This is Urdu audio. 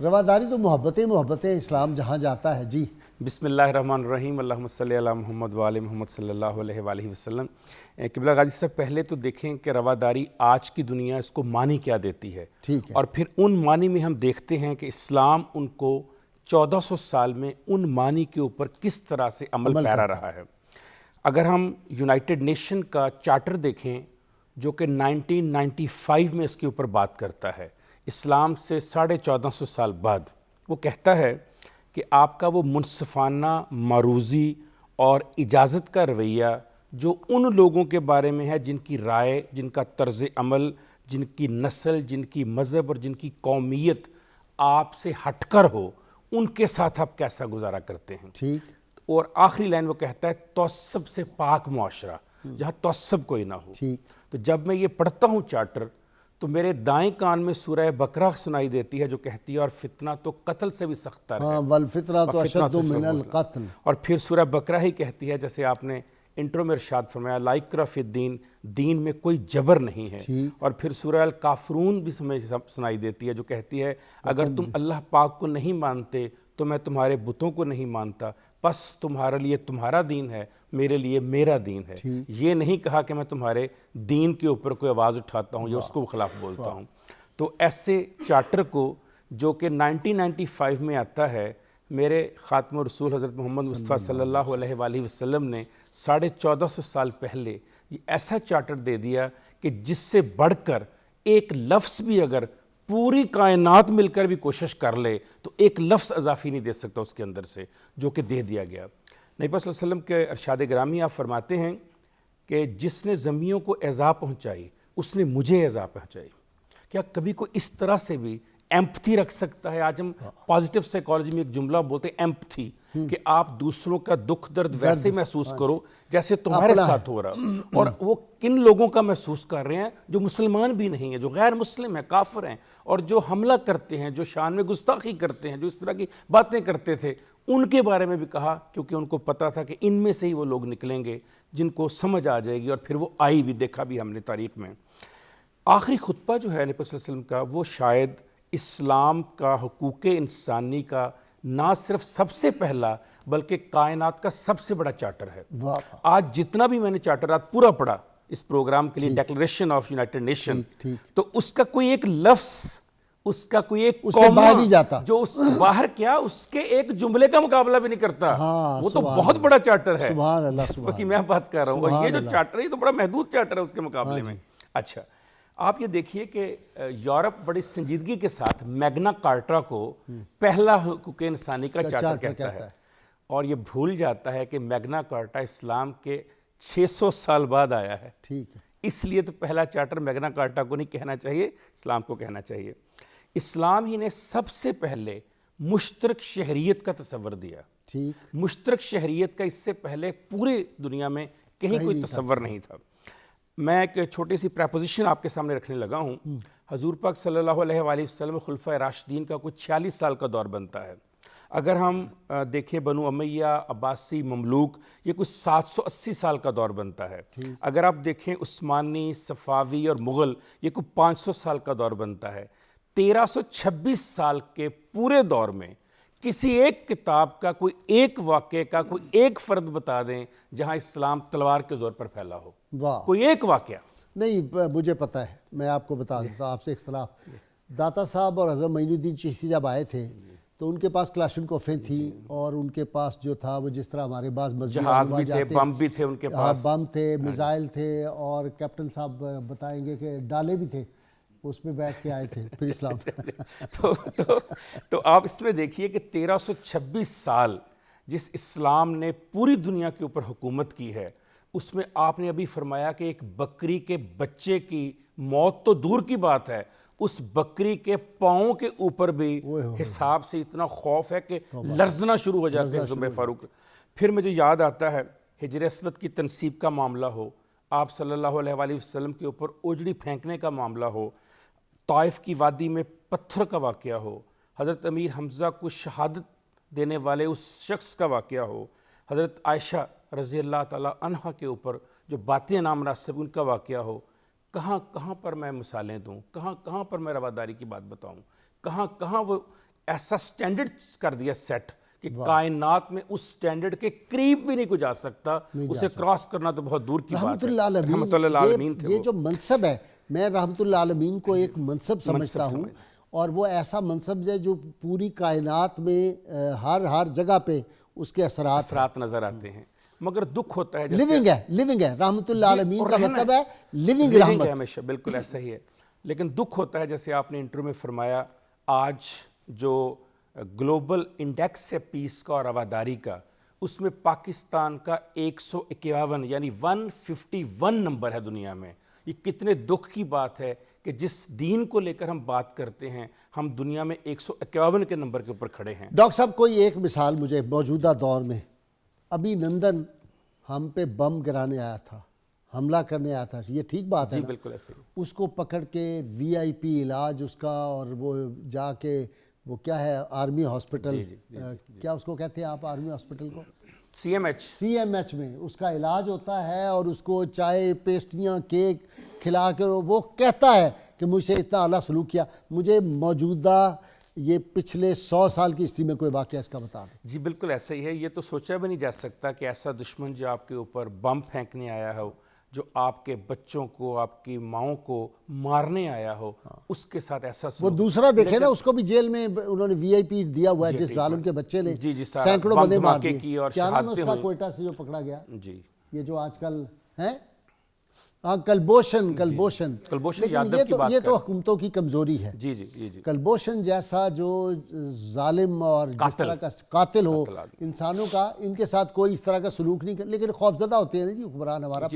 رواداری تو محبتیں اسلام جہاں جاتا ہے. جی بسم اللہ الرحمن الرحیم. اللہم صلی علی محمد وآل محمد صلی اللہ علیہ وآلہ وسلم. قبلہ غازی صاحب، پہلے تو دیکھیں کہ رواداری آج کی دنیا اس کو معنی کیا دیتی ہے، ٹھیک ہے، اور پھر ان معنی میں ہم دیکھتے ہیں کہ اسلام ان کو 1400 سال میں ان معنی کے اوپر کس طرح سے عمل پیرا رہا ہے. اگر ہم یونائٹڈ نیشن کا چارٹر دیکھیں جو کہ 1995 میں اس کے اوپر بات کرتا ہے، اسلام سے 1450 سال بعد، وہ کہتا ہے کہ آپ کا وہ منصفانہ، معروضی اور اجازت کا رویہ جو ان لوگوں کے بارے میں ہے جن کی رائے، جن کا طرز عمل، جن کی نسل، جن کی مذہب اور جن کی قومیت آپ سے ہٹ کر ہو، ان کے ساتھ آپ کیسا گزارا کرتے ہیں. ٹھیک. اور آخری لائن وہ کہتا ہے تعصب سے پاک معاشرہ، جہاں تعصب کوئی نہ ہو. ٹھیک. تو جب میں یہ پڑھتا ہوں چارٹر تو میرے دائیں کان میں سورہ بقرہ سنائی دیتی ہے جو کہتی ہے اور فتنہ تو قتل سے بھی سخت تر ہے، والفتنہ تو اشد من القتل. اور پھر سورہ بقرہ ہی کہتی ہے، جیسے آپ نے انٹرو میں ارشاد فرمایا، لا اکراہ فی الدین، دین میں کوئی جبر نہیں ہے. اور پھر سورہ الکافرون بھی سنائی دیتی ہے جو کہتی ہے اگر تم اللہ پاک کو نہیں مانتے تو میں تمہارے بتوں کو نہیں مانتا، پس تمہارے لیے تمہارا دین ہے، میرے لیے میرا دین ہے. یہ نہیں کہا کہ میں تمہارے دین کے اوپر کوئی آواز اٹھاتا ہوں یا اس کو خلاف بولتا ہوں. تو ایسے چارٹر کو جو کہ 1995 میں آتا ہے، میرے خاتم رسول حضرت محمد مصطفیٰ صلی اللہ علیہ وآلہ وسلم نے 1450 سال پہلے یہ ایسا چارٹر دے دیا کہ جس سے بڑھ کر ایک لفظ بھی اگر پوری کائنات مل کر بھی کوشش کر لے تو ایک لفظ اضافی نہیں دے سکتا اس کے اندر سے، جو کہ دے دیا گیا. نبی صلی اللہ علیہ وسلم کے ارشاد گرامی آپ فرماتے ہیں کہ جس نے زمینوں کو ایذا پہنچائی اس نے مجھے ایذا پہنچائی. کیا کبھی کوئی اس طرح سے بھی ایمپتھی رکھ سکتا ہے؟ آج ہم پازیٹیو سائیکالوجی میں ایک جملہ بولتے ہیں ایمپتھی، کہ آپ دوسروں کا دکھ درد ویسے محسوس کرو جیسے تمہارے ساتھ ہو رہا. اور وہ کن لوگوں کا محسوس کر رہے ہیں جو مسلمان بھی نہیں ہیں، جو غیر مسلم ہیں، کافر ہیں، اور جو حملہ کرتے ہیں، جو شان میں گستاخی کرتے ہیں، جو اس طرح کی باتیں کرتے تھے، ان کے بارے میں بھی کہا، کیونکہ ان کو پتا تھا کہ ان میں سے ہی وہ لوگ نکلیں گے جن کو سمجھ آ جائے گی. اور پھر وہ آئی بھی، دیکھا بھی ہم نے تاریخ میں. آخری خطبہ جو ہے نبی صلی اللہ علیہ وسلم کا، وہ شاید اسلام کا حقوق انسانی کا نہ صرف سب سے پہلا بلکہ کائنات کا سب سے بڑا چارٹر ہے. آج جتنا بھی میں نے چارٹرات پورا پڑھا اس پروگرام کے لیے، ڈیکلریشن آف یونائٹڈ نیشن، تو اس کا کوئی ایک لفظ، اس کا کوئی ایک قوما جو اس باہر کیا اس کے ایک جملے کا مقابلہ بھی نہیں کرتا. وہ تو بہت بڑا چارٹر ہے جس کی میں بات کر رہا ہوں. اور یہ جو چارٹر ہے یہ تو بڑا محدود چارٹر ہے اس کے مقابلے میں. اچھا، آپ یہ دیکھیے کہ یورپ بڑی سنجیدگی کے ساتھ میگنا کارٹا کو پہلا حقوق انسانی کا چارٹر کہتا ہے، اور یہ بھول جاتا ہے کہ میگنا کارٹا اسلام کے 600 سال بعد آیا ہے. ٹھیک ہے. اس لیے تو پہلا چارٹر میگنا کارٹا کو نہیں کہنا چاہیے، اسلام کو کہنا چاہیے. اسلام ہی نے سب سے پہلے مشترک شہریت کا تصور دیا. مشترک شہریت کا اس سے پہلے پوری دنیا میں کہیں کوئی تصور نہیں تھا. میں ایک چھوٹی سی پریپوزیشن آپ کے سامنے رکھنے لگا ہوں. حضور پاک صلی اللہ علیہ وآلہ وسلم خلفائے راشدین کا کوئی 46 سال کا دور بنتا ہے. اگر ہم دیکھیں بنو امیہ، عباسی، مملوک، یہ کچھ 780 سال کا دور بنتا ہے. اگر آپ دیکھیں عثمانی، صفاوی اور مغل، یہ کچھ 500 سال کا دور بنتا ہے. 1326 سال کے پورے دور میں کسی ایک کتاب کا کوئی ایک واقعے کا کوئی ایک فرد بتا دیں جہاں اسلام تلوار کے زور پر پھیلا ہو. کوئی ایک واقعہ نہیں. مجھے پتہ ہے، میں آپ کو بتا دیتا ہوں. آپ سے اختلاف، داتا صاحب اور حضرت معین الدین چشتی جب آئے تھے تو ان کے پاس کلاشنکوفیں تھی، اور ان کے پاس جو تھا وہ جس طرح ہمارے بعض جہاز بھی تھے، بم بھی تھے ان کے پاس، بم تھے، میزائل تھے، اور کیپٹن صاحب بتائیں گے کہ ڈالے بھی تھے، اس میں بیٹھ کے آئے تھے پھر اسلام. تو آپ اس میں دیکھیے کہ 1326 سال جس اسلام نے پوری دنیا کے اوپر حکومت کی ہے، اس میں آپ نے ابھی فرمایا کہ ایک بکری کے بچے کی موت تو دور کی بات ہے، اس بکری کے پاؤں کے اوپر بھی حساب سے اتنا خوف ہے کہ لرزنا شروع ہو جاتے ہیں عمر فاروق. پھر مجھے یاد آتا ہے حجر اسود کی تنصیب کا معاملہ ہو، آپ صلی اللہ علیہ وآلہ وسلم کے اوپر اجڑی پھینکنے کا معاملہ ہو، طائف کی وادی میں پتھر کا واقعہ ہو، حضرت امیر حمزہ کو شہادت دینے والے اس شخص کا واقعہ ہو، حضرت عائشہ رضی اللہ تعالی عنہ کے اوپر جو باتیں نامناسب ان کا واقعہ ہو. کہاں کہاں پر میں مثالیں دوں، کہاں کہاں پر میں رواداری کی بات بتاؤں، کہاں کہاں وہ ایسا سٹینڈرڈ کر دیا سیٹ کہ کائنات میں اس سٹینڈرڈ کے قریب بھی نہیں کوئی جا سکتا, اسے کراس کرنا تو بہت دور کی بات ہے. رحمت اللہ عالمین تھے. یہ جو منصب ہے, میں رحمت اللہ عالمین کو ایک منصب سمجھتا ہوں, اور وہ ایسا منصب ہے جو پوری کائنات میں ہر جگہ پہ اس کے اثرات نظر آتے ہیں. مگر دکھ ہوتا ہے لیونگ ہے رحمت اللہ عالمین کا مطلب ہے لیونگ رحمت ہمیشہ, بالکل ایسا ہی ہے. لیکن دکھ ہوتا ہے جیسے آپ نے انٹرویو میں فرمایا, آج جو گلوبل انڈیکس ہے پیس کا اور رواداری کا, اس میں پاکستان کا 151 یعنی 151 نمبر ہے دنیا میں. یہ کتنے دکھ کی بات ہے کہ جس دین کو لے کر ہم بات کرتے ہیں, ہم دنیا میں 151 کے نمبر کے اوپر کھڑے ہیں. ڈاکٹر صاحب کوئی ایک مثال مجھے, موجودہ دور میں ابھی نندن ہم پہ بم گرانے آیا تھا, حملہ کرنے آیا تھا, یہ ٹھیک بات ہے جی نا؟ بالکل ایسے ہی. اس کو پکڑ کے وی آئی پی علاج اس کا, اور وہ جا کے وہ کیا ہے آرمی ہاسپٹل, کیا اس کو کہتے ہیں آپ آرمی ہاسپٹل کو؟ سی ایم ایچ میں اس کا علاج ہوتا ہے, اور اس کو چائے پیسٹریاں کیک کھلا کے وہ کہتا ہے کہ مجھ سے اتنا اعلیٰ سلوک کیا. مجھے موجودہ یہ پچھلے 100 سال کی ہسٹری میں کوئی واقعہ اس کا بتا دیں. جی بالکل ایسا ہی ہے. یہ تو سوچا بھی نہیں جا سکتا کہ ایسا دشمن جو آپ کے اوپر بم پھینکنے آیا ہو, جو آپ کے بچوں کو, آپ کی ماؤں کو مارنے آیا ہو, اس کے ساتھ ایسا وہ دوسرا دیکھے نا, اس کو بھی جیل میں انہوں نے وی آئی پی دیا ہوا ہے, جس ظالم کے بچے نے سینکڑوں بندے مار دیے. کیا نام ہے اس کا کوئٹہ سے جو پکڑا گیا, یہ جو آج کل ہے, ہاں کلبھوشن. یہ تو حکومتوں کی کمزوری ہے. کلبھوشن جیسا جو ظالم اور جس طرح کا قاتل ہو انسانوں کا, ان کے ساتھ کوئی اس طرح کا سلوک نہیں کر, لیکن خوفزدہ ہوتے ہیں جی حکمران, ہمارا